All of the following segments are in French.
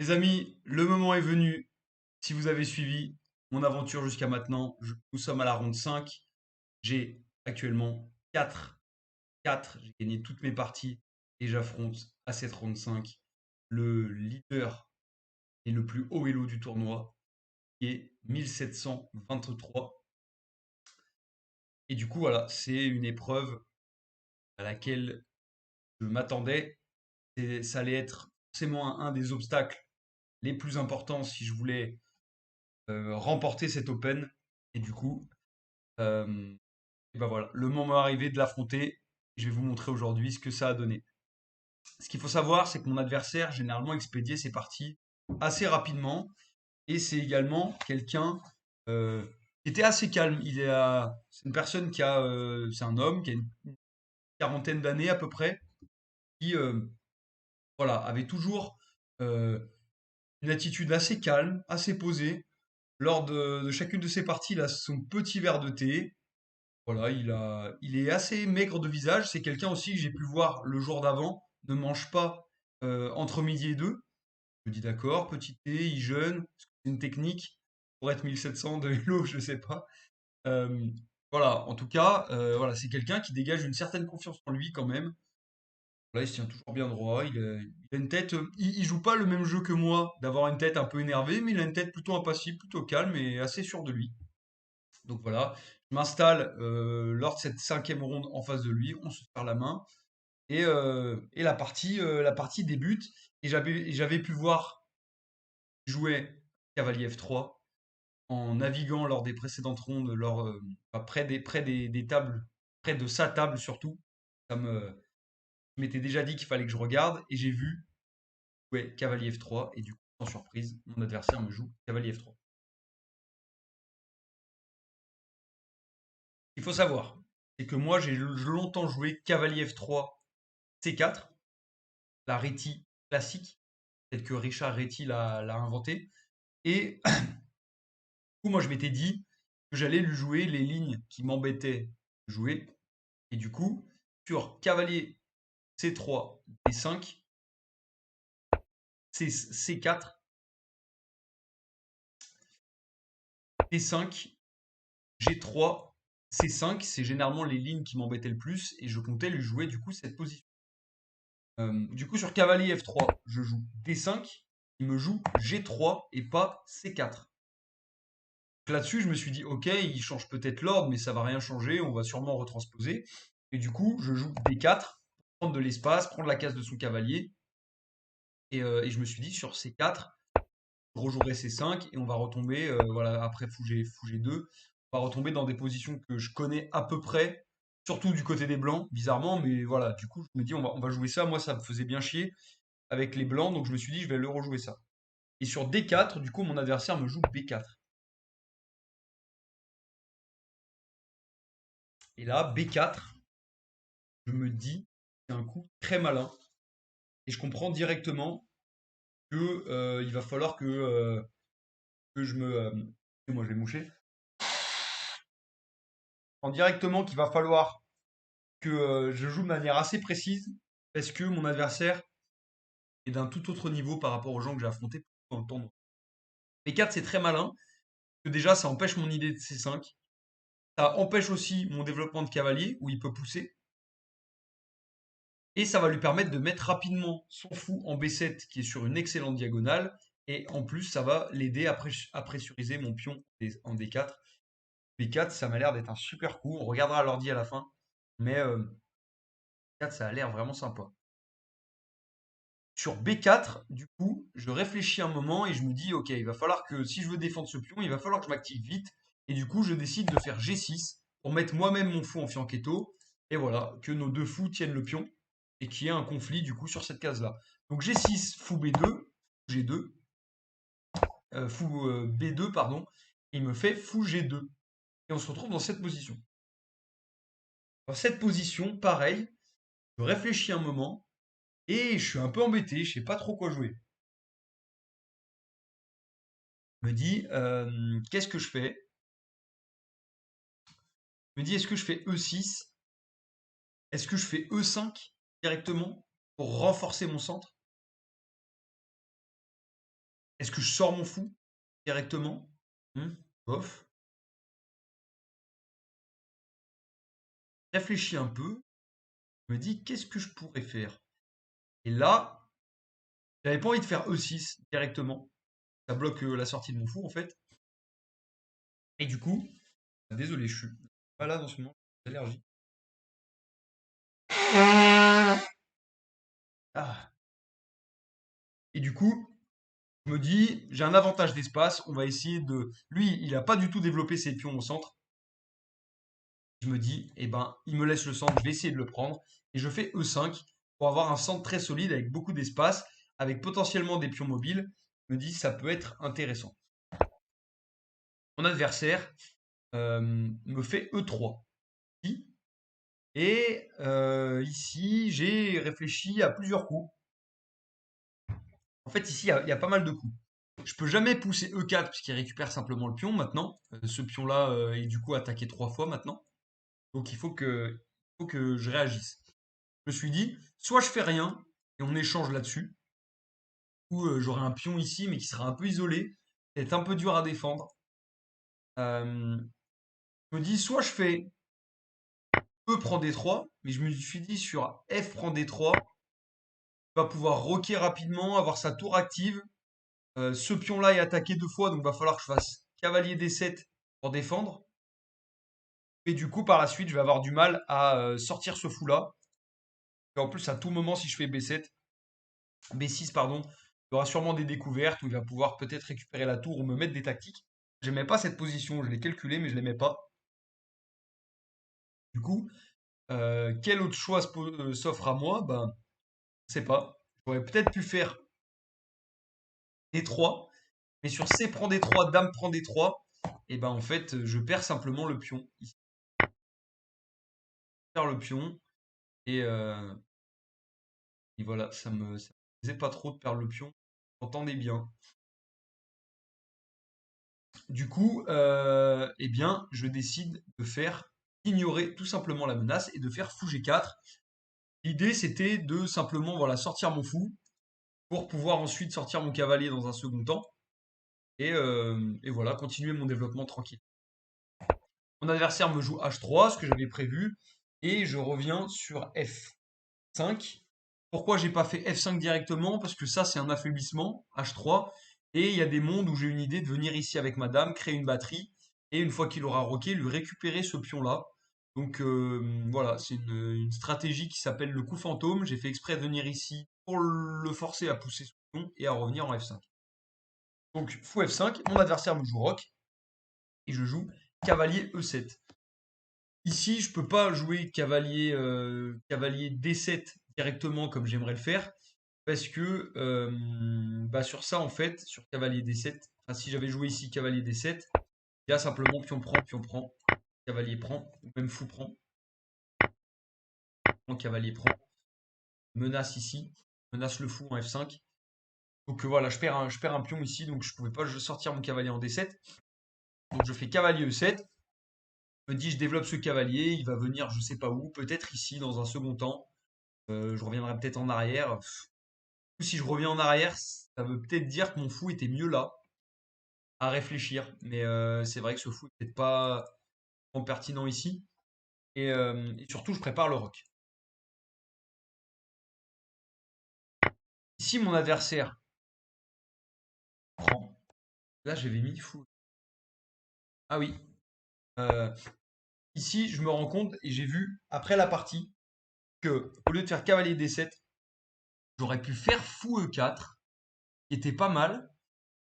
Les amis, le moment est venu. Si vous avez suivi mon aventure jusqu'à maintenant, nous sommes à la ronde 5. J'ai actuellement 4. J'ai gagné toutes mes parties et j'affronte à cette ronde 5 le leader et le plus haut elo du tournoi qui est 1723. Et du coup, voilà, c'est une épreuve à laquelle je m'attendais. Et ça allait être forcément un des obstacles les plus importants si je voulais remporter cet Open. Et du coup, euh, et ben voilà, le moment est arrivé de l'affronter. Je vais vous montrer aujourd'hui ce que ça a donné. Ce qu'il faut savoir, c'est que mon adversaire généralement expédiait ses parties assez rapidement. Et c'est également quelqu'un euh, qui était assez calme. C'est une personne c'est un homme qui a une quarantaine d'années à peu près, qui voilà, avait toujours euh, une attitude assez calme, assez posée. Lors de chacune de ses parties, il a son petit verre de thé. Voilà, il est assez maigre de visage. C'est quelqu'un aussi que j'ai pu voir le jour d'avant. Ne mange pas entre midi et deux. Je me dis d'accord, petit thé, il jeûne. Est-ce que c'est une technique pour être 1700 de Hello, je sais pas. Euh, voilà, en tout cas, voilà, c'est quelqu'un qui dégage une certaine confiance en lui quand même. Là, il se tient toujours bien droit. Il a une tête. Il joue pas le même jeu que moi, d'avoir une tête un peu énervée, mais il a une tête plutôt impassible, plutôt calme et assez sûr de lui. Donc voilà, je m'installe lors de cette cinquième ronde en face de lui, on se serre la main et la partie débute. Et j'avais pu voir jouer cavalier F3 en naviguant lors des précédentes rondes, près des tables, près de sa table surtout. Je m'étais déjà dit qu'il fallait que je regarde et j'ai vu jouer cavalier F3 et du coup, sans surprise, mon adversaire me joue cavalier F3. Il faut savoir, c'est que moi j'ai longtemps joué cavalier F3 C4, la Réti classique, peut-être que Richard Réti l'a inventé. Et du coup, moi, je m'étais dit que j'allais lui jouer les lignes qui m'embêtaient de jouer. Et du coup, sur cavalier C3, D5, C4, D5, G3, C5, c'est généralement les lignes qui m'embêtaient le plus. Et je comptais lui jouer du coup cette position. Du coup, sur cavalier F3, je joue D5, il me joue G3 et pas C4. Là-dessus, je me suis dit, ok, il change peut-être l'ordre, mais ça va rien changer, on va sûrement retransposer. Et du coup, je joue D4, prendre de l'espace, prendre la case de son cavalier. Et je me suis dit, sur C4, je rejouerai C5 et on va retomber, voilà, après fou G2, on va retomber dans des positions que je connais à peu près, surtout du côté des blancs, bizarrement, mais voilà, du coup, je me dis, on va jouer ça. Moi, ça me faisait bien chier avec les blancs, donc je me suis dit, je vais le rejouer ça. Et sur D4, du coup, mon adversaire me joue B4. Et là, B4, je me dis, c'est un coup très malin. Et je comprends directement que il va falloir que je me. Moi, je vais moucher. Je comprends directement qu'il va falloir que je joue de manière assez précise parce que mon adversaire est d'un tout autre niveau par rapport aux gens que j'ai affrontés dans le tournoi. B4, c'est très malin, parce que déjà, ça empêche mon idée de C5. Ça empêche aussi mon développement de cavalier, où il peut pousser. Et ça va lui permettre de mettre rapidement son fou en B7, qui est sur une excellente diagonale. Et en plus, ça va l'aider à pressuriser mon pion en D4. B4, ça m'a l'air d'être un super coup. On regardera l'ordi à la fin. Mais B4, ça a l'air vraiment sympa. Sur B4, du coup, je réfléchis un moment et je me dis, ok, il va falloir que si je veux défendre ce pion, il va falloir que je m'active vite. Et du coup, je décide de faire G6 pour mettre moi-même mon fou en fianchetto. Et voilà, que nos deux fous tiennent le pion et qu'il y ait un conflit du coup sur cette case-là. Donc G6, fou B2, G2, fou B2, pardon. Et il me fait fou G2. Et on se retrouve dans cette position. Dans cette position, pareil, je réfléchis un moment et je suis un peu embêté, je sais pas trop quoi jouer. Je me dis, qu'est-ce que je fais? Je me dis, est-ce que je fais E6? Est-ce que je fais E5 directement pour renforcer mon centre? Est-ce que je sors mon fou directement? Bof. Réfléchis un peu. Je me dis, qu'est-ce que je pourrais faire? Et là, j'avais pas envie de faire E6 directement. Ça bloque la sortie de mon fou, en fait. Et du coup, désolé, je suis pas là dans ce moment. J'ai l'allergie. Ah. Et du coup, je me dis, j'ai un avantage d'espace. On va essayer de. Lui, il a pas du tout développé ses pions au centre. Je me dis, eh ben, il me laisse le centre, je vais essayer de le prendre. Et je fais E5 pour avoir un centre très solide avec beaucoup d'espace, avec potentiellement des pions mobiles. Je me dis, ça peut être intéressant. Mon adversaire me fait E3. Et ici, j'ai réfléchi à plusieurs coups. En fait, ici, il y a pas mal de coups. Je peux jamais pousser E4 puisqu'il récupère simplement le pion maintenant. Ce pion-là est du coup attaqué 3 fois maintenant. Donc il faut que je réagisse. Je me suis dit, soit je fais rien et on échange là-dessus, ou j'aurai un pion ici mais qui sera un peu isolé, peut-être un peu dur à défendre. Je me dis, soit je fais E prend D3, mais je me suis dit sur F prend D3, il va pouvoir roquer rapidement, avoir sa tour active. Ce pion-là est attaqué 2 fois, donc il va falloir que je fasse cavalier D7 pour défendre. Et du coup, par la suite, je vais avoir du mal à sortir ce fou-là. Et en plus, à tout moment, si je fais B7, B6, pardon, il y aura sûrement des découvertes où il va pouvoir peut-être récupérer la tour ou me mettre des tactiques. J'aimais pas cette position, je l'ai calculé, mais je l'aimais pas. Du coup, quel autre choix s'offre à moi? Ben, je sais pas. J'aurais peut-être pu faire D3, mais sur C prend D3, Dame prend D3, et ben en fait, je perds simplement le pion. Ici, je perds le pion, et, euh, et voilà, ça me plaisait pas trop de perdre le pion. Entendez bien. Du coup, eh bien, je décide de faire ignorer tout simplement la menace et de faire fou G4. L'idée, c'était de simplement voilà, sortir mon fou pour pouvoir ensuite sortir mon cavalier dans un second temps et voilà, continuer mon développement tranquille. Mon adversaire me joue H3, ce que j'avais prévu, et je reviens sur F5. Pourquoi j'ai pas fait F5 directement? Parce que ça, c'est un affaiblissement, H3, et il y a des mondes où j'ai une idée de venir ici avec ma dame, créer une batterie, et une fois qu'il aura roqué, lui récupérer ce pion-là. Donc voilà, c'est une stratégie qui s'appelle le coup fantôme. J'ai fait exprès de venir ici pour le forcer à pousser ce pion et à revenir en F5. Donc fou F5, mon adversaire me joue roc, et je joue cavalier E7. Ici, je peux pas jouer cavalier D7 directement comme j'aimerais le faire, parce que bah sur ça, en fait, sur cavalier D7, enfin, si j'avais joué ici cavalier D7, il y a simplement pion prend, cavalier prend, ou même fou prend, cavalier prend, menace ici, menace le fou en F5. Donc voilà, je perds un pion ici, donc je pouvais pas sortir mon cavalier en D7. Donc je fais cavalier E7. Je me dis, je développe ce cavalier, il va venir je sais pas où, peut-être ici dans un second temps. Je reviendrai peut-être en arrière. Si je reviens en arrière, ça veut peut-être dire que mon fou était mieux là, à réfléchir. Mais c'est vrai que ce fou n'est peut-être pas vraiment pertinent ici. Et surtout, je prépare le roc. Ici, mon adversaire prend. Là, j'avais mis fou. Ah oui. Euh, Ici, je me rends compte et j'ai vu après la partie que au lieu de faire cavalier D7, j'aurais pu faire fou E4, qui était pas mal,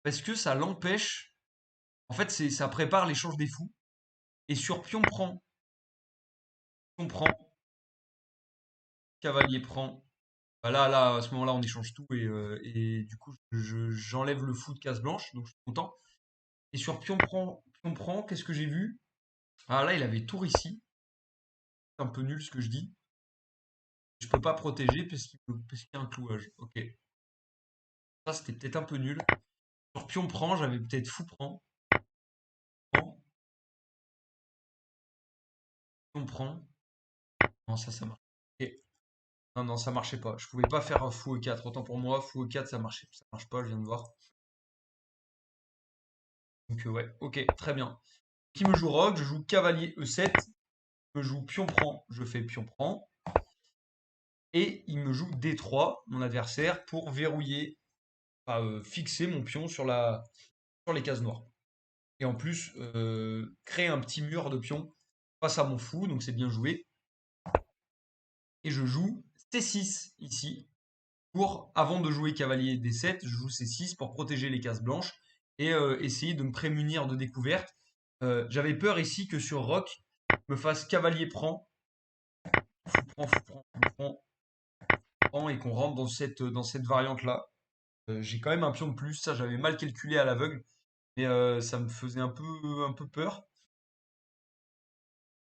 parce que ça l'empêche. En fait, ça prépare l'échange des fous. Et sur pion prend, cavalier prend. Bah là, à ce moment-là, on échange tout et du coup, j'enlève le fou de case blanche, donc je suis content. Et sur pion prend, qu'est-ce que j'ai vu? Ah là, il avait tour ici. C'est un peu nul ce que je dis. Je peux pas protéger parce qu'il y a un clouage. Ok. Ça, c'était peut-être un peu nul. Sur pion prend, j'avais peut-être fou prend. Prend, pion prend. Non, ça marche. Ok. Non, non, ça marchait pas. Je pouvais pas faire un fou E4. Autant pour moi, fou E4, ça marchait. Ça marche pas, je viens de voir. Donc ouais, ok, très bien. Qui me joue roc, je joue cavalier E7, me joue pion prend, je fais pion prend, et il me joue D3, mon adversaire, pour verrouiller, enfin, fixer mon pion sur les cases noires. Et en plus, créer un petit mur de pions face à mon fou, donc c'est bien joué. Et je joue C6 ici, pour, avant de jouer cavalier D7, je joue C6 pour protéger les cases blanches et essayer de me prémunir de découverte. J'avais peur ici que sur roc, me fasse cavalier prend, fou prend, fou prend, fou prend, prend, et qu'on rentre dans cette variante-là. J'ai quand même un pion de plus, ça j'avais mal calculé à l'aveugle, mais ça me faisait un peu peur.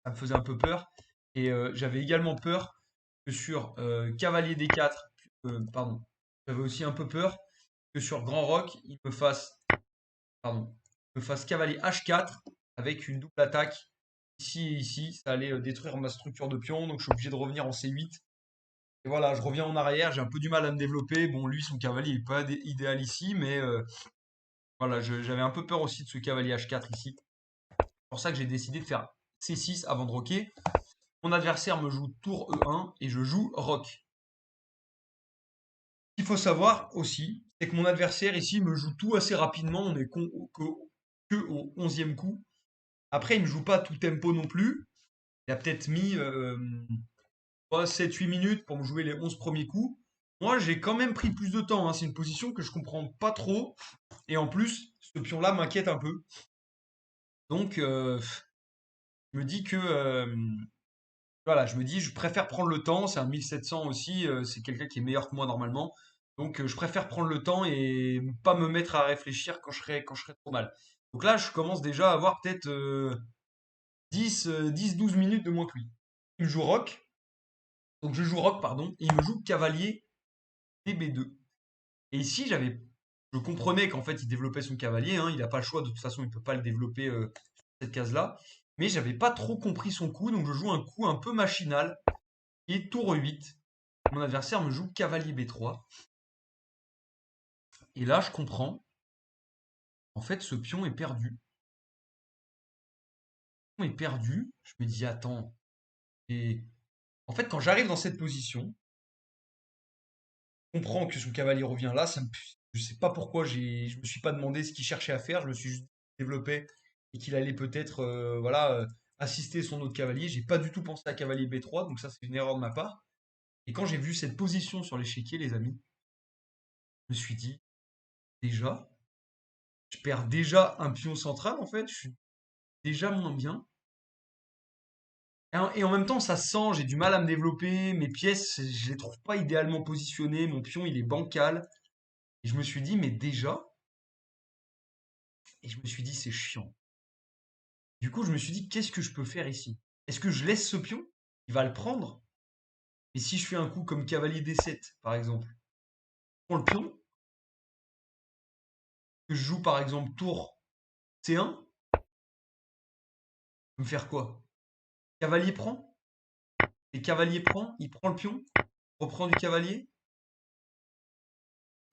Ça me faisait un peu peur. Et j'avais également peur que sur cavalier D4, pardon, j'avais aussi un peu peur que sur grand roc, il pardon, me fasse cavalier H4 avec une double attaque ici et ici. Ça allait détruire ma structure de pion, donc je suis obligé de revenir en C8. Et voilà, je reviens en arrière, j'ai un peu du mal à me développer. Bon, lui, son cavalier n'est pas idéal ici, mais voilà, j'avais un peu peur aussi de ce cavalier H4 ici. C'est pour ça que j'ai décidé de faire C6 avant de roquer. Mon adversaire me joue tour E1 et je joue roc. Ce qu'il faut savoir aussi, c'est que mon adversaire ici me joue tout assez rapidement. On est que au 11e coup. Après, il me joue pas tout tempo non plus. Il a peut-être mis 7-8 minutes pour me jouer les 11 premiers coups. Moi, j'ai quand même pris plus de temps, hein. C'est une position que je comprends pas trop. Et en plus, ce pion-là m'inquiète un peu. Donc, je me dis que voilà, je me dis, je préfère prendre le temps. C'est un 1700 aussi. C'est quelqu'un qui est meilleur que moi normalement. Donc, je préfère prendre le temps et pas me mettre à réfléchir quand je serai trop mal. Donc là, je commence déjà à avoir peut-être 10-12 minutes de moins que lui. Il me joue roc. Donc, je joue roc, pardon. Et il me joue cavalier DB2. Et ici, je comprenais qu'en fait, il développait son cavalier, hein. Il n'a pas le choix. De toute façon, il ne peut pas le développer sur cette case-là. Mais j'avais pas trop compris son coup. Donc, je joue un coup un peu machinal qui est tour E8. Mon adversaire me joue cavalier B3. Et là, je comprends. En fait, ce pion est perdu. Le pion est perdu. Je me dis, attends. Et en fait, quand j'arrive dans cette position, je comprends que son cavalier revient là. Je sais pas pourquoi je me suis pas demandé ce qu'il cherchait à faire. Je me suis juste développé et qu'il allait peut-être, voilà, assister son autre cavalier. J'ai pas du tout pensé à cavalier B3, donc ça c'est une erreur de ma part. Et quand j'ai vu cette position sur l'échiquier, les amis, je me suis dit, déjà, je perds déjà un pion central en fait. Je suis déjà moins bien. Et en même temps, ça se sent, j'ai du mal à me développer. Mes pièces, je les trouve pas idéalement positionnées. Mon pion, il est bancal. Et je me suis dit, mais déjà, et je me suis dit, c'est chiant. Du coup, je me suis dit, qu'est-ce que je peux faire ici? Est-ce que je laisse ce pion? Il va le prendre. Et si je fais un coup comme cavalier D7, par exemple, je prends le pion, que je joue par exemple tour C1, me faire quoi? Cavalier prend? Et cavalier prend, il prend le pion, reprend du cavalier.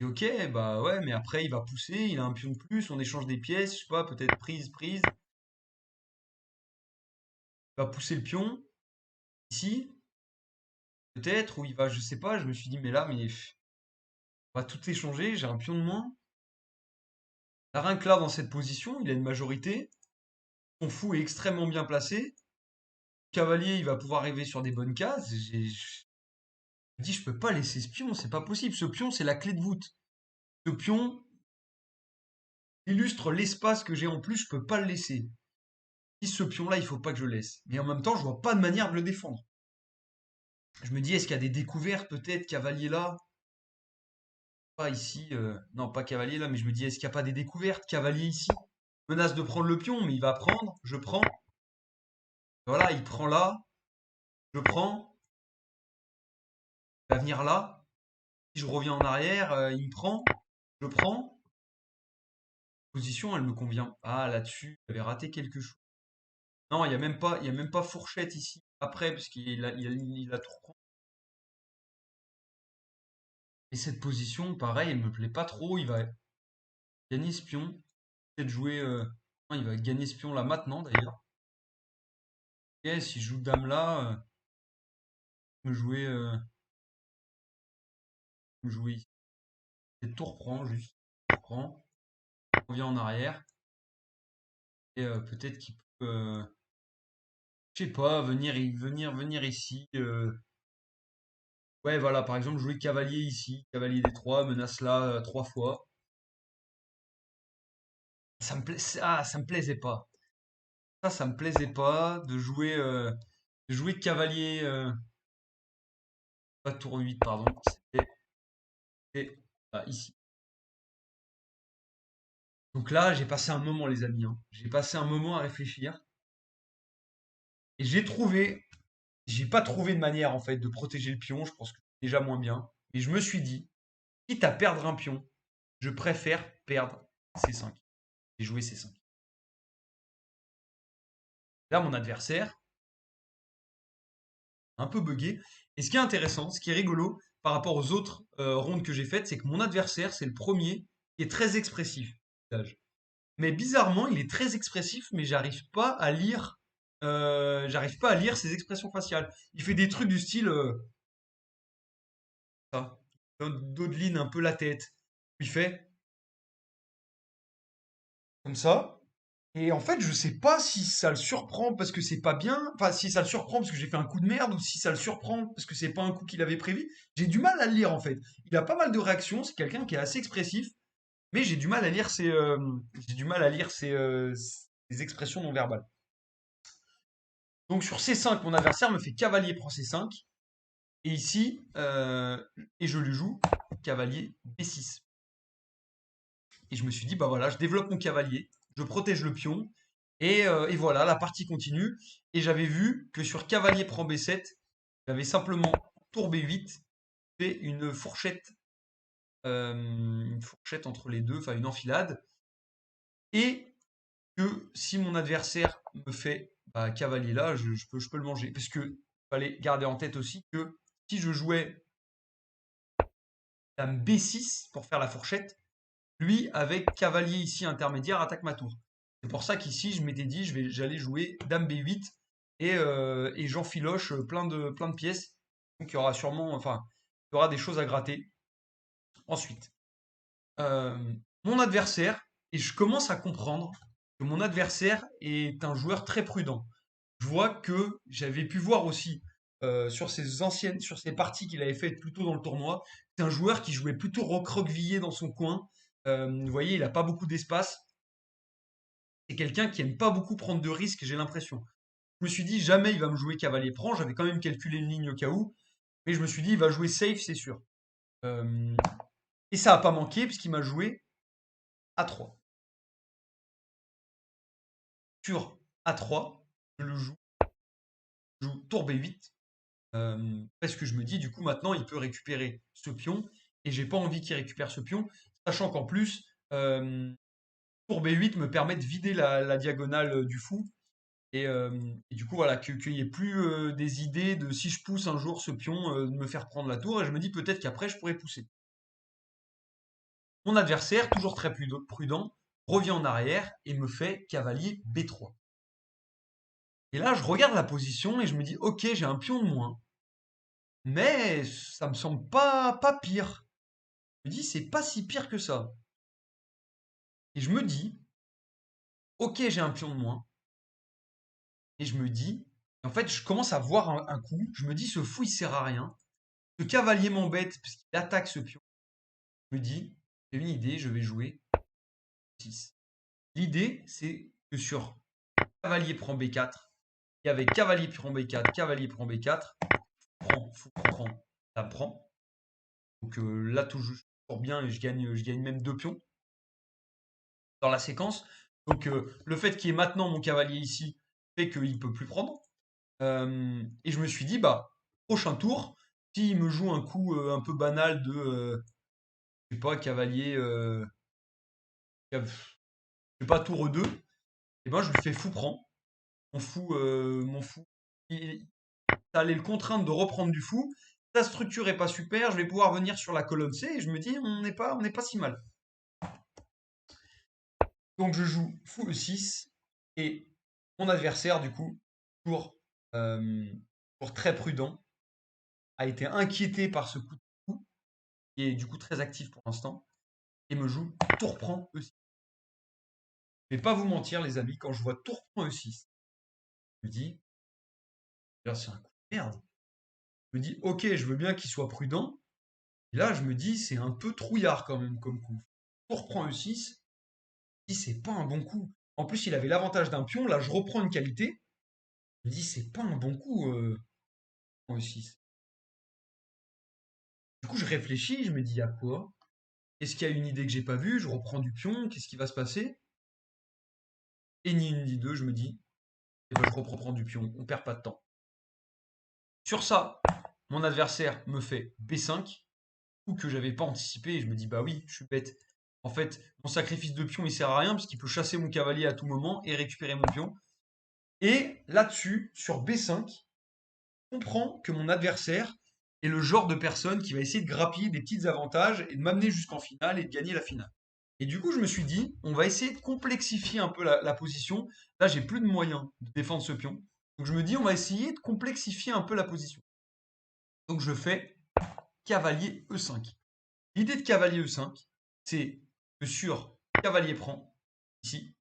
Et ok, bah ouais, mais après il va pousser, il a un pion de plus, on échange des pièces, je sais pas, peut-être prise. Il va pousser le pion, ici, peut-être, ou il va, je sais pas, je me suis dit, mais là, on va tout échanger, j'ai un pion de moins. La rien que là, dans cette position, il a une majorité. Son fou est extrêmement bien placé. Cavalier, il va pouvoir arriver sur des bonnes cases. Je me dis, je peux pas laisser ce pion, c'est pas possible. Ce pion, c'est la clé de voûte. Ce pion illustre l'espace que j'ai en plus, je peux pas le laisser. Si ce pion-là, il faut pas que je le laisse. Mais en même temps, je vois pas de manière de le défendre. Je me dis, est-ce qu'il y a des découvertes, peut-être, cavalier là? Pas ici, non, pas cavalier là, mais je me dis, est-ce qu'il n'y a pas des découvertes, cavalier ici? Menace de prendre le pion, mais il va prendre, je prends. Voilà, il prend là, je prends, il va venir là. Si je reviens en arrière, il me prend, je prends. Position, elle me convient. Ah, là-dessus, j'avais raté quelque chose. Non, il y a même pas fourchette ici. Après, parce qu'il a tout repris. Et cette position, pareil, elle me plaît pas trop. Il va gagner ce pion. peut-être jouer. Non, il va gagner ce pion là maintenant d'ailleurs. Et si je joue dame là, me jouer, ici. Et tour prend juste. Tour prend. On revient en arrière. Et peut-être qu'il peut, je sais pas, venir ici. Ouais, voilà, par exemple, jouer cavalier ici, cavalier D3, menace là 3 fois. Ça me plaisait pas. Ça me plaisait pas de jouer cavalier, pas tour 8, pardon. C'était, ici. Donc là, j'ai passé un moment, les amis, hein. J'ai passé un moment à réfléchir. Et j'ai pas trouvé de manière, en fait, de protéger le pion. Je pense que c'est déjà moins bien. Et je me suis dit, quitte à perdre un pion, je préfère perdre C5. J'ai joué C5. Là, mon adversaire, un peu buggé. Et ce qui est intéressant, ce qui est rigolo par rapport aux autres rondes que j'ai faites, c'est que mon adversaire, c'est le premier qui est très expressif. Mais bizarrement, il est très expressif, mais j'arrive pas à lire ses expressions faciales. Il fait des trucs du style, ça, dodeline un peu la tête. Il fait comme ça. Et en fait, je sais pas si ça le surprend parce que c'est pas bien, enfin si ça le surprend parce que j'ai fait un coup de merde ou si ça le surprend parce que c'est pas un coup qu'il avait prévu. J'ai du mal à le lire en fait. Il a pas mal de réactions, c'est quelqu'un qui est assez expressif, mais j'ai du mal à lire ses expressions non verbales. Donc sur C5, mon adversaire me fait cavalier prend C5 et ici et je lui joue cavalier B6. Et je me suis dit bah voilà, je développe mon cavalier, je protège le pion et voilà, la partie continue. Et j'avais vu que sur cavalier prend B7, j'avais simplement tour B8, fait une fourchette entre les deux, enfin une enfilade. Et que si mon adversaire me fait bah, cavalier là, je peux le manger. Parce que fallait garder en tête aussi que si je jouais dame B6 pour faire la fourchette, lui avec cavalier ici intermédiaire attaque ma tour. C'est pour ça qu'ici je m'étais dit j'allais jouer dame B8 et j'enfiloche plein de pièces. Donc il y aura sûrement, enfin, il y aura des choses à gratter. Ensuite, euh, mon adversaire, et je commence à comprendre que mon adversaire est un joueur très prudent. Je vois que j'avais pu voir aussi sur ses parties qu'il avait faites plus tôt dans le tournoi, c'est un joueur qui jouait plutôt recroquevillé dans son coin. Vous voyez, il n'a pas beaucoup d'espace. C'est quelqu'un qui aime pas beaucoup prendre de risques, j'ai l'impression. Je me suis dit, jamais il va me jouer cavalier prend. J'avais quand même calculé une ligne au cas où. Mais je me suis dit, il va jouer safe, c'est sûr. Euh, et ça n'a pas manqué, puisqu'il m'a joué A3. Sur A3, je joue tour B8. Parce que je me dis, du coup, maintenant, il peut récupérer ce pion. Et j'ai pas envie qu'il récupère ce pion. Sachant qu'en plus, tour B8 me permet de vider la diagonale du fou. Et du coup, voilà, qu'il n'y ait plus des idées de si je pousse un jour ce pion, de me faire prendre la tour. Et je me dis peut-être qu'après, je pourrais pousser. Mon adversaire, toujours très prudent, revient en arrière et me fait cavalier B3. Et là, je regarde la position et je me dis, ok, j'ai un pion de moins. Mais ça me semble pas pire. Je me dis, c'est pas si pire que ça. Et je me dis, ok, j'ai un pion de moins. Et je me dis, en fait, je commence à voir un coup. Je me dis, ce fou, il sert à rien. Ce cavalier m'embête parce qu'il attaque ce pion. Je me dis, j'ai une idée, je vais jouer 6. L'idée, c'est que sur cavalier prend B4, et avec cavalier prend B4, cavalier prend B4, fou prend, ça prend. Donc là, toujours bien et je gagne même 2 pions dans la séquence. Donc le fait qu'il y ait maintenant mon cavalier ici fait qu'il ne peut plus prendre. Et je me suis dit, bah, prochain tour, s'il me joue un coup un peu banal de, je sais pas, cavalier, je sais pas, tour 2, et ben je lui fais fou prend. Mon fou, ça allait le contraindre de reprendre du fou. Sa structure est pas super, je vais pouvoir venir sur la colonne C et je me dis on n'est pas si mal. Donc je joue fou E6 et mon adversaire, du coup, pour très prudent, a été inquiété par ce coup de fou, qui est du coup très actif pour l'instant, et me joue tour prend E6. Je vais pas vous mentir, les amis, quand je vois tour prend E6, je me dis, là, c'est un coup de merde. Je me dis, ok, je veux bien qu'il soit prudent. Et là, je me dis, c'est un peu trouillard quand même comme coup. Tour prend E6, je me dis, c'est pas un bon coup. En plus, il avait l'avantage d'un pion. Là, je reprends une qualité. Je me dis, c'est pas un bon coup, en E6. Du coup, je réfléchis, je me dis, à quoi? Est-ce qu'il y a une idée que j'ai pas vue? Je reprends du pion, qu'est-ce qui va se passer? Et ni une ni deux, je me dis, eh ben, je reprends du pion, on perd pas de temps. Sur ça, mon adversaire me fait B5, coup que j'avais pas anticipé, et je me dis, bah oui, je suis bête. En fait, mon sacrifice de pion, il sert à rien, parce qu'il peut chasser mon cavalier à tout moment et récupérer mon pion. Et là-dessus, sur B5, je comprends que mon adversaire est le genre de personne qui va essayer de grappiller des petits avantages et de m'amener jusqu'en finale et de gagner la finale. Et du coup, je me suis dit, on va essayer de complexifier un peu la position. Là, j'ai plus de moyens de défendre ce pion. Donc je me dis, on va essayer de complexifier un peu la position. Donc je fais cavalier E5. L'idée de cavalier E5, c'est que sur cavalier prend, ici,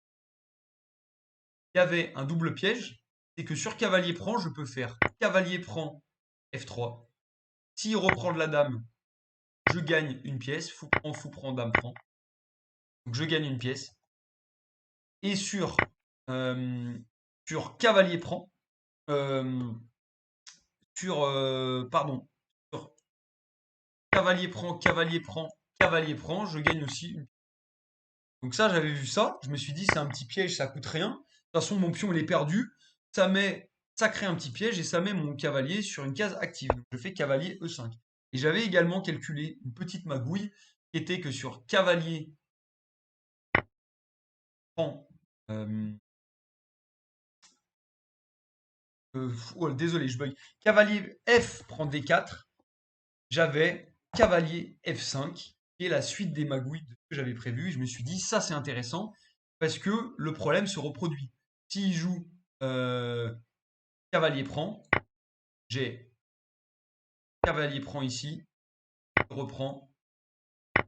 il y avait un double piège. C'est que sur cavalier prend, je peux faire cavalier prend F3. S'il reprend de la dame, je gagne une pièce. Fou prend, dame prend. Donc je gagne une pièce. Et euh, sur cavalier prend, euh, pardon, sur cavalier prend, cavalier prend, cavalier prend, je gagne aussi une pièce. Donc ça, j'avais vu ça. Je me suis dit, c'est un petit piège, ça coûte rien. De toute façon, mon pion, il est perdu. Ça crée un petit piège et ça met mon cavalier sur une case active. Donc je fais cavalier E5. Et j'avais également calculé une petite magouille qui était que sur cavalier prend, euh, oh, désolé, je bug. Cavalier F prend D4. J'avais cavalier F5, qui est la suite des magouilles que j'avais prévues. Et je me suis dit, ça c'est intéressant, parce que le problème se reproduit. S'il joue euh, cavalier prend, j'ai cavalier prend ici, je reprends,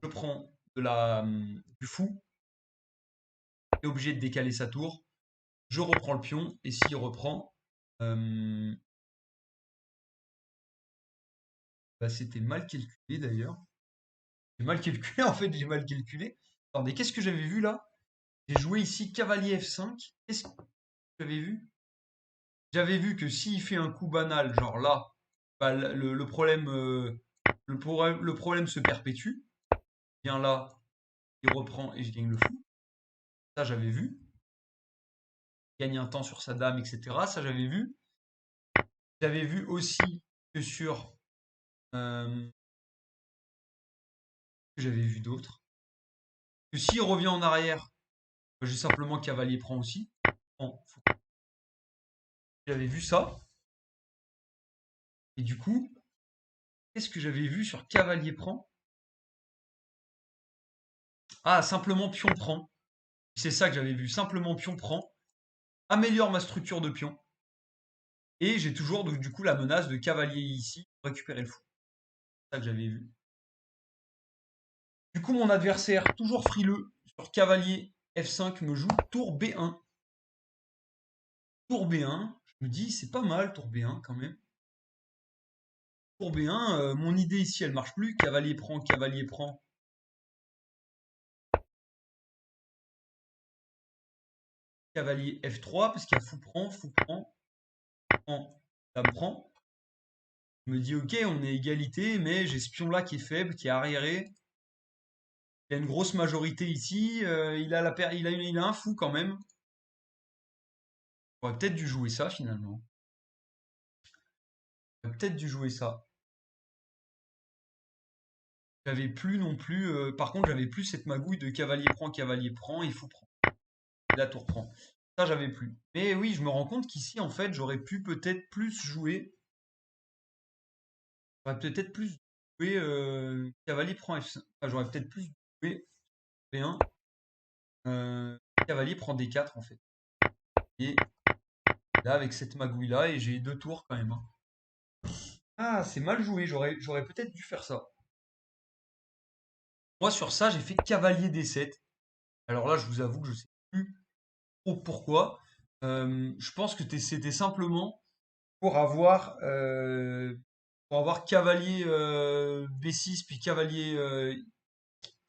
je prends du fou, il est obligé de décaler sa tour, je reprends le pion, et s'il reprend, euh, bah, c'était mal calculé d'ailleurs. J'ai mal calculé, en fait, j'ai mal calculé. Attendez, qu'est-ce que j'avais vu là? J'ai joué ici cavalier F5. Qu'est-ce que j'avais vu? J'avais vu que s'il fait un coup banal, genre là, bah, le problème se perpétue. Bien là, il reprend et je gagne le fou. Ça, j'avais vu. Il gagne un temps sur sa dame, etc. Ça, j'avais vu. J'avais vu aussi que sur... que j'avais vu d'autres. Que s'il revient en arrière, j'ai simplement cavalier prend aussi. J'avais vu ça. Et du coup, qu'est-ce que j'avais vu sur cavalier prend? Ah, simplement pion prend. C'est ça que j'avais vu. Simplement pion prend. Améliore ma structure de pion. Et j'ai toujours donc, du coup la menace de cavalier ici pour récupérer le fou. C'est ça que j'avais vu. Du coup, mon adversaire, toujours frileux, sur cavalier F5, me joue tour B1. Tour B1, je me dis, c'est pas mal, tour B1 quand même. Tour B1, mon idée ici, elle marche plus. Cavalier prend, cavalier prend. Cavalier F3, parce qu'il y a fou prend, dame prend. Je me dis, ok, on est égalité, mais j'ai ce pion-là qui est faible, qui est arriéré. Il y a une grosse majorité ici. Il a un fou quand même. J'aurais peut-être dû jouer ça finalement. J'aurais peut-être dû jouer ça. J'avais plus non plus. Par contre, j'avais plus cette magouille de cavalier prend et fou prend. La tour prend. Ça, j'avais plus. Mais oui, je me rends compte qu'ici, en fait, j'aurais pu peut-être plus jouer. J'aurais peut-être plus joué cavalier prend F5. Enfin, j'aurais peut-être plus joué B1. cavalier prend D4 en fait. Et là, avec cette magouille-là, et j'ai 2 tours quand même, hein. Ah, c'est mal joué, j'aurais peut-être dû faire ça. Moi, sur ça, j'ai fait cavalier D7. Alors là, je vous avoue que je sais plus trop pourquoi. Je pense que c'était simplement pour avoir cavalier B6 puis cavalier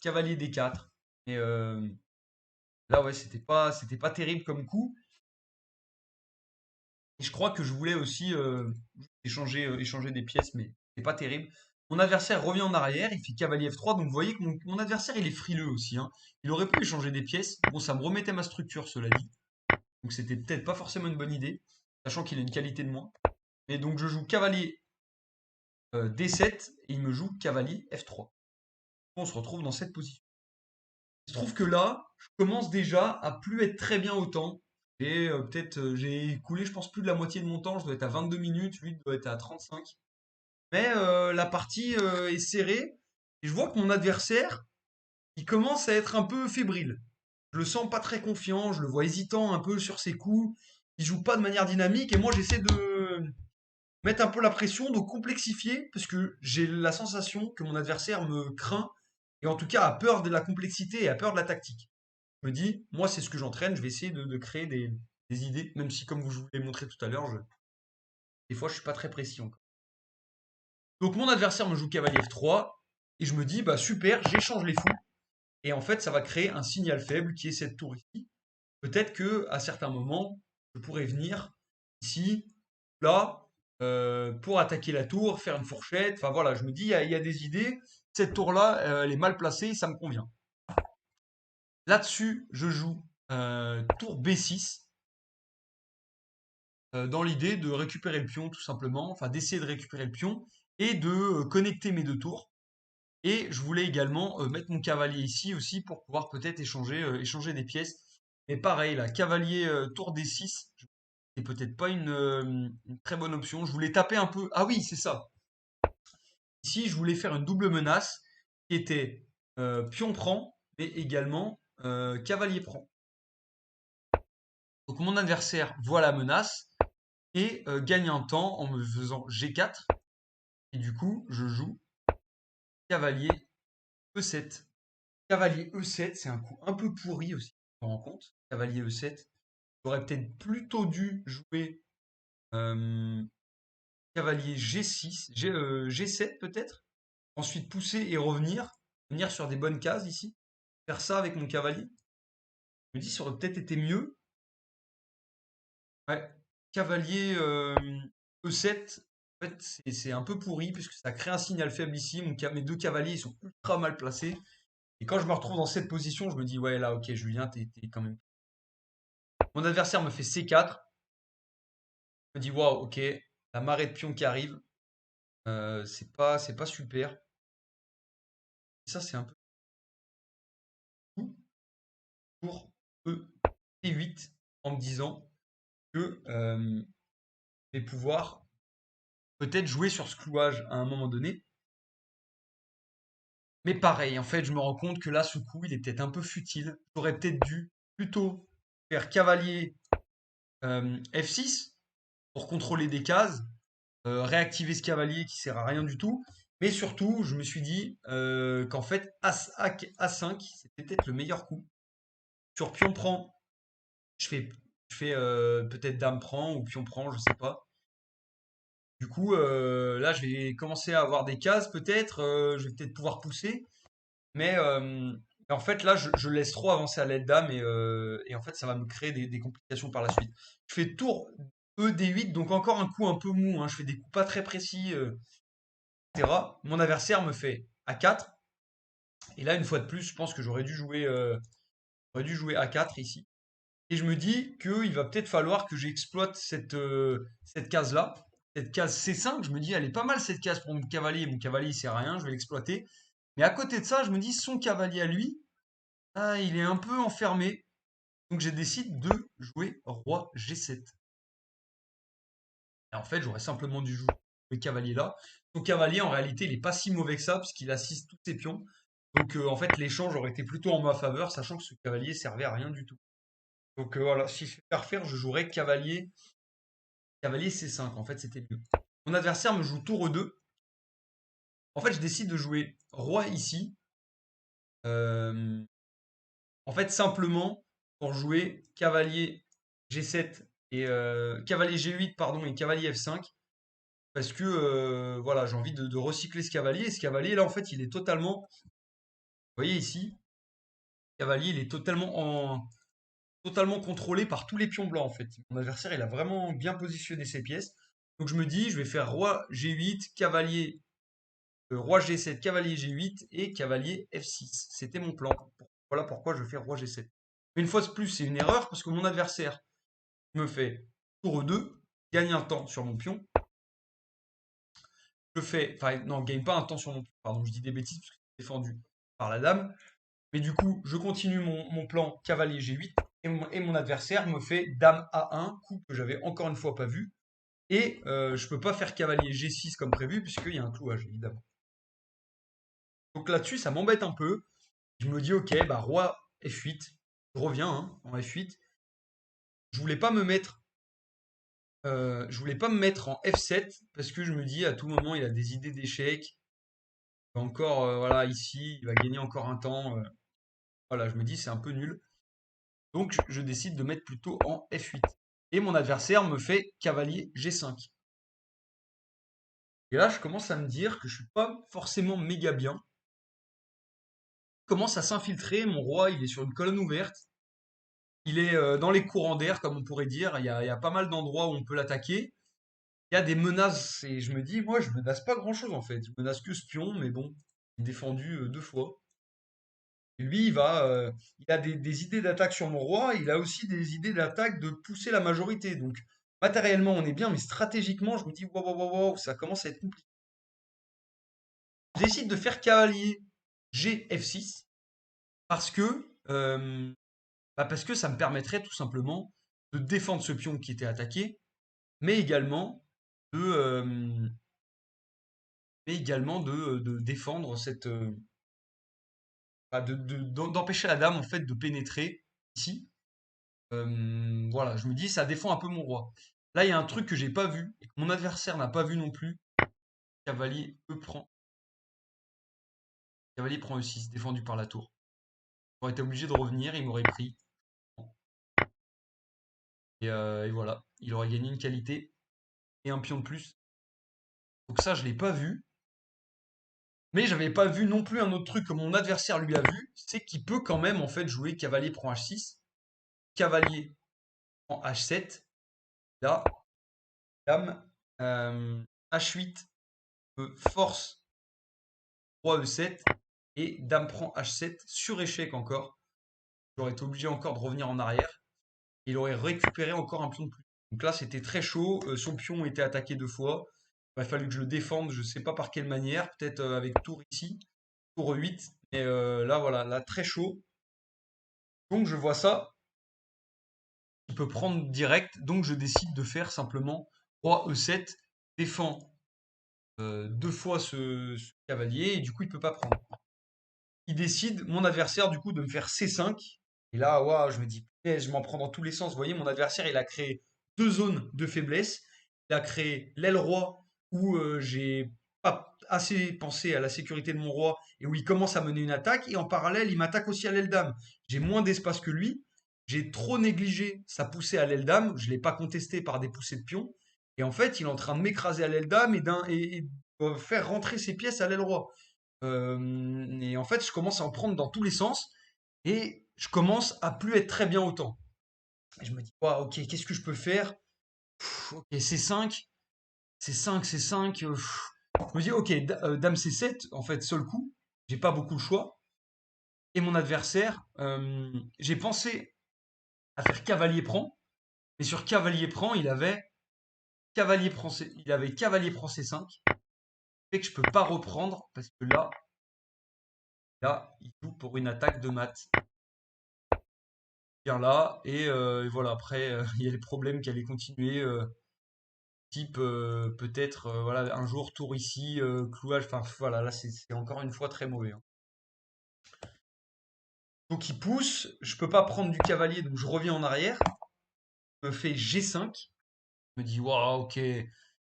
D4. Et là, ouais, c'était pas terrible comme coup. Et je crois que je voulais aussi échanger des pièces, mais c'est pas terrible. Mon adversaire revient en arrière, il fait cavalier F3, donc vous voyez que mon adversaire il est frileux aussi, hein. Il aurait pu échanger des pièces. Bon, ça me remettait ma structure, cela dit. Donc c'était peut-être pas forcément une bonne idée, sachant qu'il a une qualité de moins. Mais donc je joue cavalier D7 et il me joue cavalier F3. On se retrouve dans cette position. Il se trouve que là, je commence déjà à plus être très bien au temps. Et j'ai écoulé, je pense, plus de la moitié de mon temps. Je dois être à 22 minutes, lui doit être à 35. Mais la partie est serrée. Et je vois que mon adversaire, il commence à être un peu fébrile. Je le sens pas très confiant, je le vois hésitant un peu sur ses coups. Il joue pas de manière dynamique et moi j'essaie de mettre un peu la pression, de complexifier, parce que j'ai la sensation que mon adversaire me craint et en tout cas a peur de la complexité et a peur de la tactique. Je me dis, moi c'est ce que j'entraîne, je vais essayer de créer des idées, même si comme je vous l'ai montré tout à l'heure, des fois je suis pas très précis encore. Donc mon adversaire me joue cavalier F3 et je me dis, bah super, j'échange les fous. Et en fait, ça va créer un signal faible qui est cette tour ici. Peut-être que à certains moments, je pourrais venir ici, là, pour attaquer la tour, faire une fourchette. Enfin voilà, je me dis, il y a des idées. Cette tour-là, elle est mal placée, ça me convient. Là-dessus, je joue tour B6, dans l'idée de récupérer le pion tout simplement, enfin d'essayer de récupérer le pion et de connecter mes deux tours. Et je voulais également mettre mon cavalier ici aussi pour pouvoir peut-être échanger des pièces. Et pareil, là, cavalier tour D6, c'est peut-être pas une très bonne option. Je voulais taper un peu. Ah oui, c'est ça. Ici, je voulais faire une double menace qui était pion prend, mais également cavalier prend. Donc mon adversaire voit la menace et gagne un temps en me faisant G4. Et du coup, je joue cavalier E7. Cavalier E7, c'est un coup un peu pourri aussi, je me rends compte. Cavalier E7. J'aurais peut-être plutôt dû jouer euh, cavalier G6, G7 peut-être. Ensuite pousser et revenir. Venir sur des bonnes cases ici. Faire ça avec mon cavalier. Je me dis, ça aurait peut-être été mieux. Ouais. Cavalier E7. En fait, c'est un peu pourri puisque ça crée un signal faible ici. Mes deux cavaliers ils sont ultra mal placés. Et quand je me retrouve dans cette position, je me dis, ouais, là, ok, Julien, t'es quand même. Mon adversaire me fait C4. Je me dis, waouh, ok, la marée de pions qui arrive. C'est pas super. Et ça, c'est un peu tout pour E P8 en me disant que je vais pouvoir peut-être jouer sur ce clouage à un moment donné. Mais pareil, en fait, je me rends compte que là, ce coup, il est peut-être un peu futile. J'aurais peut-être dû plutôt faire cavalier F6 pour contrôler des cases, réactiver ce cavalier qui sert à rien du tout. Mais surtout, je me suis dit qu'en fait, A5, c'était peut-être le meilleur coup. Sur pion prend, je fais, je fais peut-être dame prend ou pion prend, je sais pas. Du coup, là, je vais commencer à avoir des cases peut-être. Je vais peut-être pouvoir pousser. Mais en fait, là, je laisse trop avancer à l'aile dame et en fait, ça va me créer des complications par la suite. Je fais tour E D8, donc encore un coup un peu mou, hein. Je fais des coups pas très précis, etc. Mon adversaire me fait A4. Et là, une fois de plus, je pense que j'aurais dû jouer A4 ici. Et je me dis qu'il va peut-être falloir que j'exploite cette case-là, cette case C5. Je me dis, elle est pas mal cette case pour mon cavalier. Mon cavalier, il sert à rien, je vais l'exploiter. Mais à côté de ça, je me dis, son cavalier à lui, ah, il est un peu enfermé. Donc je décide de jouer roi G7. Et en fait, j'aurais simplement dû jouer le cavalier là. Son cavalier, en réalité, il est pas si mauvais que ça, parce qu'il assiste tous ses pions. Donc en fait, l'échange aurait été plutôt en ma faveur, sachant que ce cavalier servait à rien du tout. Donc voilà, si je fais à refaire, je jouerais cavalier C5. En fait, c'était mieux. Mon adversaire me joue tour E2. En fait, je décide de jouer roi ici. Euh, En fait, simplement pour jouer cavalier G7 et cavalier G8 pardon et cavalier F5 parce que voilà, j'ai envie de recycler ce cavalier et ce cavalier là en fait, il est totalement vous voyez ici, le cavalier, il est totalement contrôlé par tous les pions blancs en fait. Mon adversaire, il a vraiment bien positionné ses pièces. Donc je me dis, je vais faire roi G8, cavalier roi G7, cavalier G8 et cavalier F6. C'était mon plan. Voilà pourquoi je fais roi G7. Une fois de plus, c'est une erreur parce que mon adversaire me fait tour E2, gagne un temps sur mon pion. Je fais, enfin non, gagne pas un temps sur mon pion, pardon, je dis des bêtises parce que c'est défendu par la dame. Mais du coup, je continue mon plan cavalier G8 et mon adversaire me fait dame A1, coup que j'avais encore une fois pas vu. Et je peux pas faire cavalier G6 comme prévu puisqu'il y a un clouage évidemment. Donc là-dessus, ça m'embête un peu. Je me dis ok, bah roi F8, je reviens hein, en F8. Je voulais pas me mettre je voulais pas me mettre en F7 parce que je me dis à tout moment il a des idées d'échecs. Encore voilà ici, il va gagner encore un temps. Voilà, je me dis c'est un peu nul. Donc je décide de mettre plutôt en F8. Et mon adversaire me fait cavalier G5. Et là je commence à me dire que je suis pas forcément méga bien. Il commence à s'infiltrer, mon roi il est sur une colonne ouverte. Il est dans les courants d'air comme on pourrait dire. Il y a pas mal d'endroits où on peut l'attaquer. Il y a des menaces et je me dis, moi, je menace pas grand-chose en fait. Je menace que ce pion, mais bon, il est défendu deux fois. Et lui, il a des idées d'attaque sur mon roi. Il a aussi des idées d'attaque de pousser la majorité. Donc, matériellement, on est bien, mais stratégiquement, je me dis, waouh, waouh, waouh, waouh, ça commence à être compliqué. Je décide de faire cavalier G F6 parce que, parce que ça me permettrait tout simplement de défendre ce pion qui était attaqué, mais également de, euh, de défendre d'empêcher la dame en fait de pénétrer ici. Voilà, je me dis ça défend un peu mon roi. Là, il y a un truc que j'ai pas vu et que mon adversaire n'a pas vu non plus. Cavalier cavalier prend E6, défendu par la tour. J'aurais été obligé de revenir, il m'aurait pris. Et voilà, il aurait gagné une qualité et un pion de plus. Donc ça, je l'ai pas vu. Mais j'avais pas vu non plus un autre truc que mon adversaire lui a vu, c'est qu'il peut quand même en fait jouer cavalier prend H6, cavalier prend H7. Là, dame, H8, force, roi E7 et dame prend H7 sur échec encore. J'aurais été obligé encore de revenir en arrière. Il aurait récupéré encore un pion de plus. Donc là, c'était très chaud. Son pion était attaqué deux fois. Il a fallu que je le défende, je ne sais pas par quelle manière, peut-être avec tour ici, tour 8. Mais là, voilà, là, très chaud. Donc je vois ça, il peut prendre direct. Donc je décide de faire simplement roi E7, défend deux fois ce cavalier, et du coup, il peut pas prendre. Il décide, mon adversaire, du coup, de me faire C5. Et là, waouh, je me dis, punaise, je m'en prends dans tous les sens. Vous voyez, mon adversaire, il a créé deux zones de faiblesse. Il a créé l'aile roi, où j'ai pas assez pensé à la sécurité de mon roi, et où il commence à mener une attaque. Et en parallèle, il m'attaque aussi à l'aile dame. J'ai moins d'espace que lui. J'ai trop négligé sa poussée à l'aile dame. Je ne l'ai pas contesté par des poussées de pion. Et en fait, il est en train de m'écraser à l'aile dame et faire rentrer ses pièces à l'aile roi. Et en fait, je commence à en prendre dans tous les sens et je commence à plus être très bien au temps. Et je me dis, waouh, ok, qu'est-ce que je peux faire? Ok, C5, C5, C5. Je me dis, ok, Dame C7, en fait, seul coup, j'ai pas beaucoup le choix. Et mon adversaire, j'ai pensé à faire cavalier prend, mais sur cavalier prend, il avait cavalier prend C5, fait que je peux pas reprendre parce que là, il joue pour une attaque de mat. Bien là et voilà après il y a les problèmes qui allaient continuer type peut-être voilà un jour tour ici clouage enfin voilà là c'est encore une fois très mauvais hein. Donc il pousse, je peux pas prendre du cavalier, donc je reviens en arrière. Je me fais G5. Je me dis, waouh, ok. Et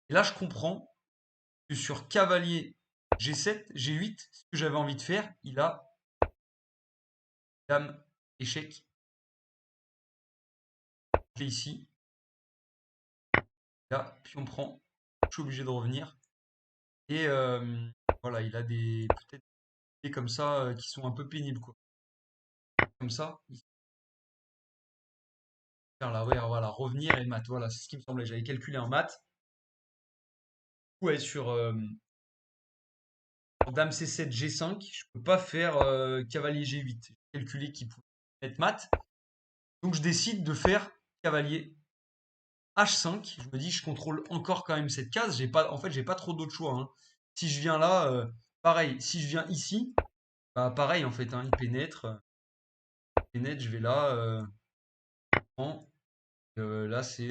là, je comprends que sur cavalier G7, G8, ce que j'avais envie de faire, il a dame, échec. Je l'ai ici. Là, puis on prend. Je suis obligé de revenir. Et voilà, il a des peut-être des comme ça qui sont un peu pénibles, quoi. Comme ça, faire là, ouais, voilà, revenir et mat. Voilà, c'est ce qui me semblait. J'avais calculé un mat. Ouais, sur dame C7, G5, je peux pas faire cavalier G8. J'ai calculé qu'il pouvait être mat. Donc je décide de faire cavalier H5. Je me dis, je contrôle encore quand même cette case. En fait, j'ai pas trop d'autres choix, hein. Si je viens là, pareil. Si je viens ici, bah pareil en fait, hein, il pénètre. Je vais là. Là c'est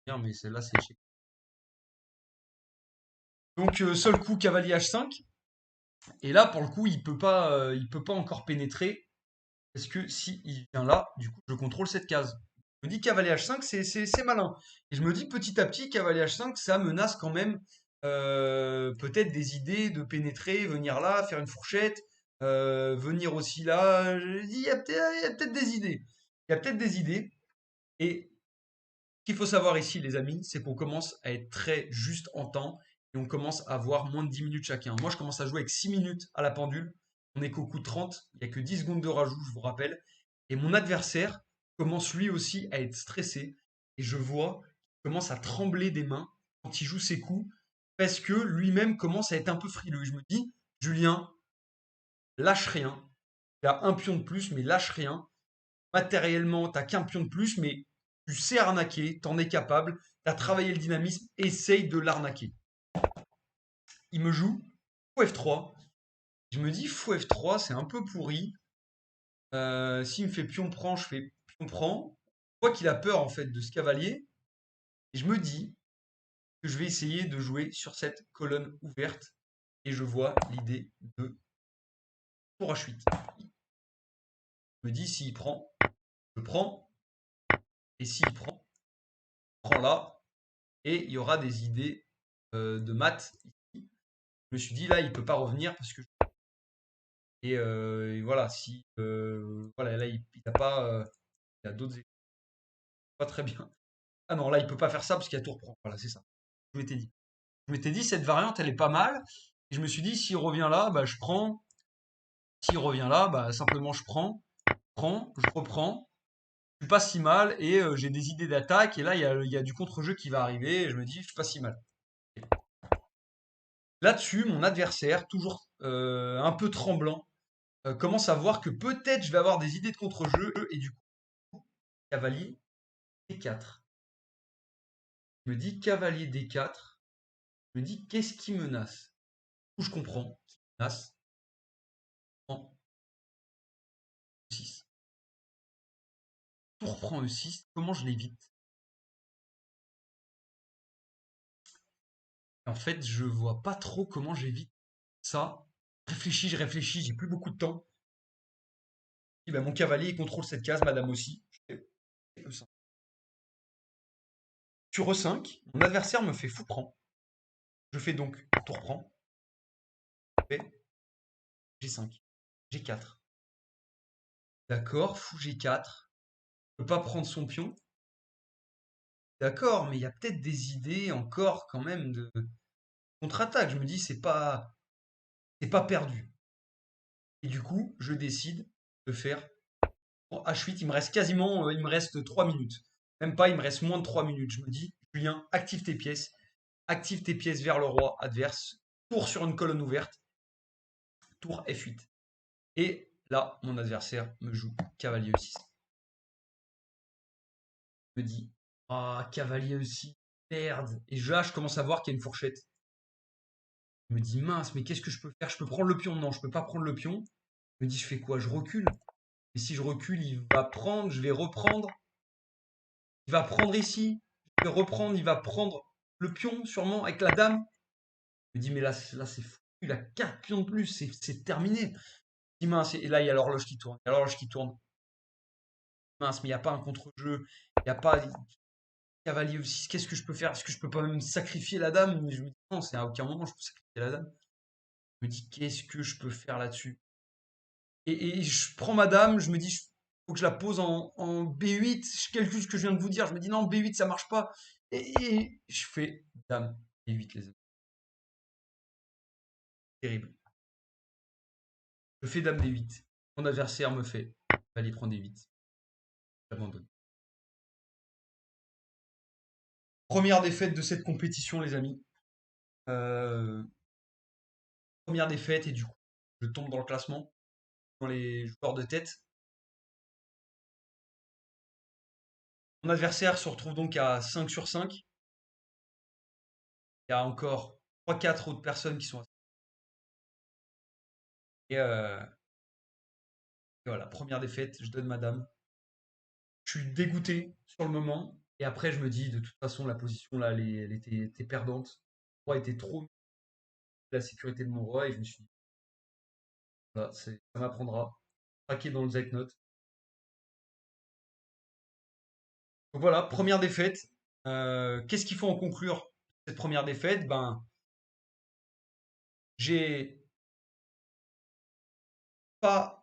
bien, mais celle-là c'est échec. Donc seul coup cavalier H5. Et là pour le coup il peut pas encore pénétrer parce que si il vient là, du coup je contrôle cette case. Je me dis cavalier H5 c'est malin. Et je me dis petit à petit cavalier H5 ça menace quand même peut-être des idées de pénétrer, venir là, faire une fourchette, venir aussi là. Je dis il y a peut-être des idées. Il y a peut-être des idées. Et ce qu'il faut savoir ici, les amis, c'est qu'on commence à être très juste en temps et on commence à avoir moins de 10 minutes chacun. Moi, je commence à jouer avec 6 minutes à la pendule. On est qu'au coup de 30. Il n'y a que 10 secondes de rajout, je vous rappelle. Et mon adversaire commence lui aussi à être stressé. Et je vois qu'il commence à trembler des mains quand il joue ses coups parce que lui-même commence à être un peu frileux. Et je me dis, Julien, lâche rien. Il a un pion de plus, mais lâche rien. Matériellement, t'as qu'un pion de plus, mais tu sais arnaquer, t'en es capable, t'as travaillé le dynamisme, essaye de l'arnaquer. Il me joue fou F3. Je me dis fou F3, c'est un peu pourri. S'il me fait pion prend, je fais pion prend. Je vois qu'il a peur en fait de ce cavalier. Et je me dis que je vais essayer de jouer sur cette colonne ouverte. Et je vois l'idée de tour H8. Je me dis s'il prend, je prends. Et s'il prend, je prends là. Et il y aura des idées de maths ici. Je me suis dit là, il peut pas revenir parce que et voilà, si voilà, là il a pas il a d'autres pas très bien. Ah non, là il peut pas faire ça parce qu'il y a tour prend. Voilà, c'est ça. Je m'étais dit. Je m'étais dit cette variante elle est pas mal et je me suis dit s'il revient là, bah je prends. S'il revient là, bah simplement je prends, je reprends. Je suis pas si mal et j'ai des idées d'attaque et là il y a du contre-jeu qui va arriver et je me dis je suis pas si mal. Là-dessus, mon adversaire, toujours un peu tremblant, commence à voir que peut-être je vais avoir des idées de contre-jeu et du coup, cavalier D4. Je me dis cavalier D4. Je me dis qu'est-ce qui menace? Du coup, je comprends qui menace en E6. Tour prend E6, comment je l'évite? En fait, je vois pas trop comment j'évite ça. Je réfléchis, j'ai plus beaucoup de temps. Et ben, mon cavalier il contrôle cette case, madame aussi. Je fais E5. Sur E5, mon adversaire me fait fou prend. Je fais donc tour prend. Je fais G5. G4. D'accord, fou G4. Je peux pas prendre son pion. D'accord, mais il y a peut-être des idées encore quand même de contre-attaque. Je me dis c'est pas perdu. Et du coup, je décide de faire H8. Il me reste 3 minutes. Même pas, il me reste moins de 3 minutes. Je me dis, Julien, active tes pièces vers le roi adverse, tour sur une colonne ouverte, tour F8. Et là, mon adversaire me joue cavalier E6. Je me dis, ah, cavalier E6, merde. Et là, je commence à voir qu'il y a une fourchette. Je me dis, mince, mais qu'est-ce que je peux faire? Je peux prendre le pion? Non, je peux pas prendre le pion. Je me dis, je fais quoi? Je recule. Et si je recule, il va prendre, je vais reprendre. Il va prendre ici. Je vais reprendre, il va prendre le pion, sûrement, avec la dame. Je me dis, mais là c'est fou. Il a 4 pions de plus, c'est terminé. Je Si mince, et là, il y a l'horloge qui tourne. Il y a l'horloge qui tourne. Mince, mais il n'y a pas un contre-jeu. Il n'y a pas cavalier aussi. Qu'est-ce que je peux faire? Est-ce que je peux pas même sacrifier la dame? Mais je me dis, non, c'est à aucun moment je peux sacrifier la dame. Je me dis, qu'est-ce que je peux faire là-dessus? Et je prends ma dame, je me dis, faut que je la pose en B8. Je calcule ce que je viens de vous dire. Je me dis, non, B8, ça marche pas. Et je fais dame B8, les amis. Terrible. Je fais dame D8. Mon adversaire me fait aller prendre D8. J'abandonne. Première défaite de cette compétition, les amis. Euh, Première défaite, et du coup, je tombe dans le classement, dans les joueurs de tête. Mon adversaire se retrouve donc à 5 sur 5. Il y a encore 3-4 autres personnes qui sont à... Et voilà, première défaite, je donne ma dame. Je suis dégoûté sur le moment. Et après, je me dis, de toute façon, la position là, elle était perdante. Le roi était trop la sécurité de mon roi. Et je me suis dit, voilà, ça m'apprendra. Craquer dans le Zeitnote. Donc voilà, première défaite. Qu'est-ce qu'il faut en conclure cette première défaite? Ben, j'ai pas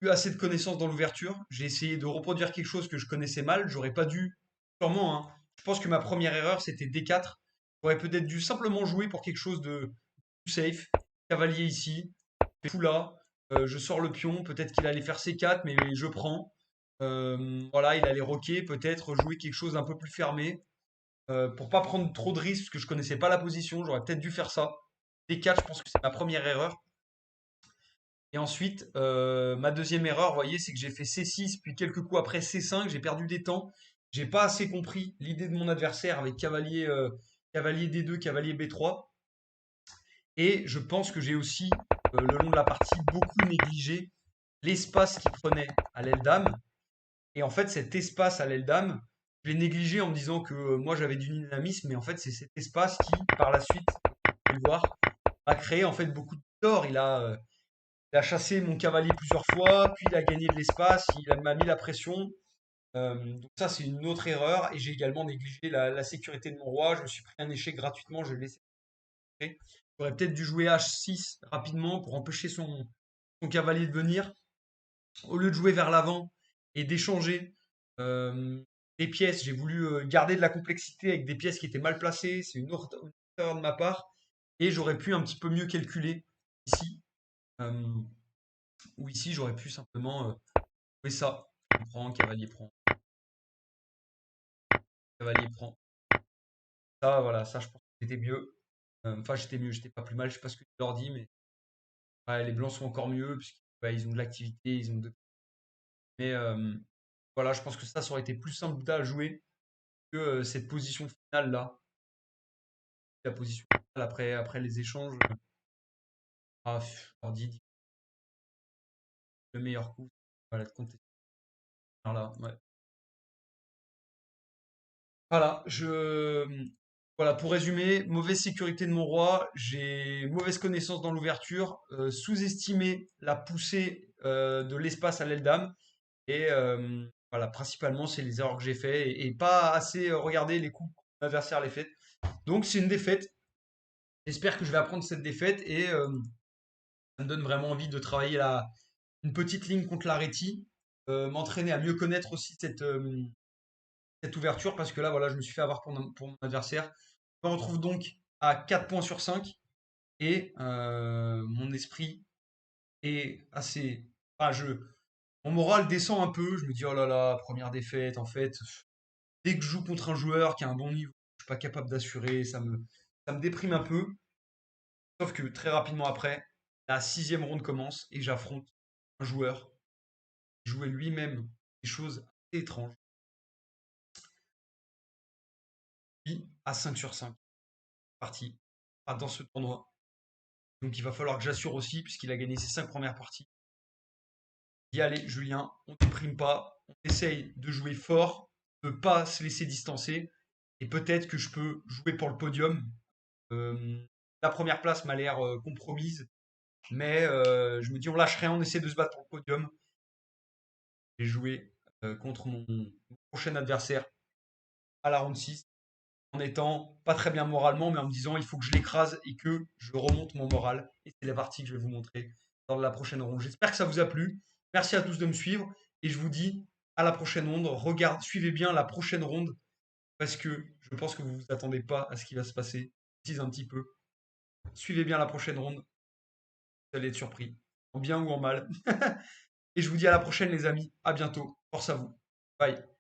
eu assez de connaissances dans l'ouverture. J'ai essayé de reproduire quelque chose que je connaissais mal. J'aurais pas dû, sûrement, hein. Je pense que ma première erreur, c'était D4. J'aurais peut-être dû simplement jouer pour quelque chose de plus safe. Cavalier ici, fou là. Je sors le pion. Peut-être qu'il allait faire C4, mais je prends. Voilà, il allait roquer, peut-être jouer quelque chose d'un peu plus fermé. Pour pas prendre trop de risques, parce que je connaissais pas la position. J'aurais peut-être dû faire ça. D4, je pense que c'est ma première erreur. Et ensuite, ma deuxième erreur, vous voyez, c'est que j'ai fait C6, puis quelques coups après C5, j'ai perdu des temps. J'ai pas assez compris l'idée de mon adversaire avec cavalier, cavalier D2, cavalier B3. Et je pense que j'ai aussi, le long de la partie, beaucoup négligé l'espace qu'il prenait à l'aile dame. Et en fait, cet espace à l'aile dame, je l'ai négligé en me disant que moi j'avais du dynamisme, mais en fait, c'est cet espace qui, par la suite, vous pouvez le voir, a créé en fait beaucoup de tort. Il a chassé mon cavalier plusieurs fois, puis il a gagné de l'espace, m'a mis la pression. Donc ça, c'est une autre erreur. Et j'ai également négligé la sécurité de mon roi. Je me suis pris un échec gratuitement, je l'ai laissé. J'aurais peut-être dû jouer H6 rapidement pour empêcher son cavalier de venir. Au lieu de jouer vers l'avant et d'échanger des pièces, j'ai voulu garder de la complexité avec des pièces qui étaient mal placées. C'est une autre erreur de ma part. Et j'aurais pu un petit peu mieux calculer ici. Euh, Ou ici, j'aurais pu simplement jouer ça. On prend, cavalier prend. Ça, voilà, ça, je pense que c'était mieux. Enfin, j'étais mieux, j'étais pas plus mal. Je sais pas ce que tu leur dis, mais ouais, les blancs sont encore mieux, puisqu'ils ils ont de l'activité, ils ont de... Mais voilà, je pense que ça aurait été plus simple à jouer que cette position finale là. La position finale après les échanges. Ordi, le meilleur coup. Voilà, de compter. Voilà, ouais. Voilà, voilà, pour résumer, mauvaise sécurité de mon roi, j'ai mauvaise connaissance dans l'ouverture, sous-estimé la poussée de l'espace à l'aile dame, et voilà, principalement, c'est les erreurs que j'ai fait, et pas assez regarder les coups que l'adversaire les fait. Donc, c'est une défaite. J'espère que je vais apprendre cette défaite, et ça me donne vraiment envie de travailler une petite ligne contre l'Areti, m'entraîner à mieux connaître aussi cette ouverture, parce que là, voilà, je me suis fait avoir pour mon adversaire. Je me retrouve donc à 4 points sur 5, et mon esprit est assez... Enfin, mon moral descend un peu, je me dis, oh là là, première défaite, en fait, dès que je joue contre un joueur qui a un bon niveau, je suis pas capable d'assurer, ça me déprime un peu. Sauf que très rapidement après, la sixième ronde commence, et j'affronte un joueur qui jouait lui-même des choses assez étranges. Puis, à 5 sur 5, parti, dans ce tournoi. Donc il va falloir que j'assure aussi, puisqu'il a gagné ses 5 premières parties. Dit allez, Julien, on ne déprime pas, on essaye de jouer fort, de ne pas se laisser distancer, et peut-être que je peux jouer pour le podium. La première place m'a l'air compromise. Mais je me dis, on lâche rien, on essaie de se battre pour le podium. J'ai joué contre mon prochain adversaire à la ronde 6 en étant pas très bien moralement, mais en me disant il faut que je l'écrase et que je remonte mon moral. Et c'est la partie que je vais vous montrer dans la prochaine ronde. J'espère que ça vous a plu. Merci à tous de me suivre et je vous dis à la prochaine ronde. Suivez bien la prochaine ronde parce que je pense que vous vous attendez pas à ce qui va se passer. Je tease un petit peu. Suivez bien la prochaine ronde. Vous allez être surpris, en bien ou en mal. Et je vous dis à la prochaine, les amis. À bientôt. Force à vous. Bye.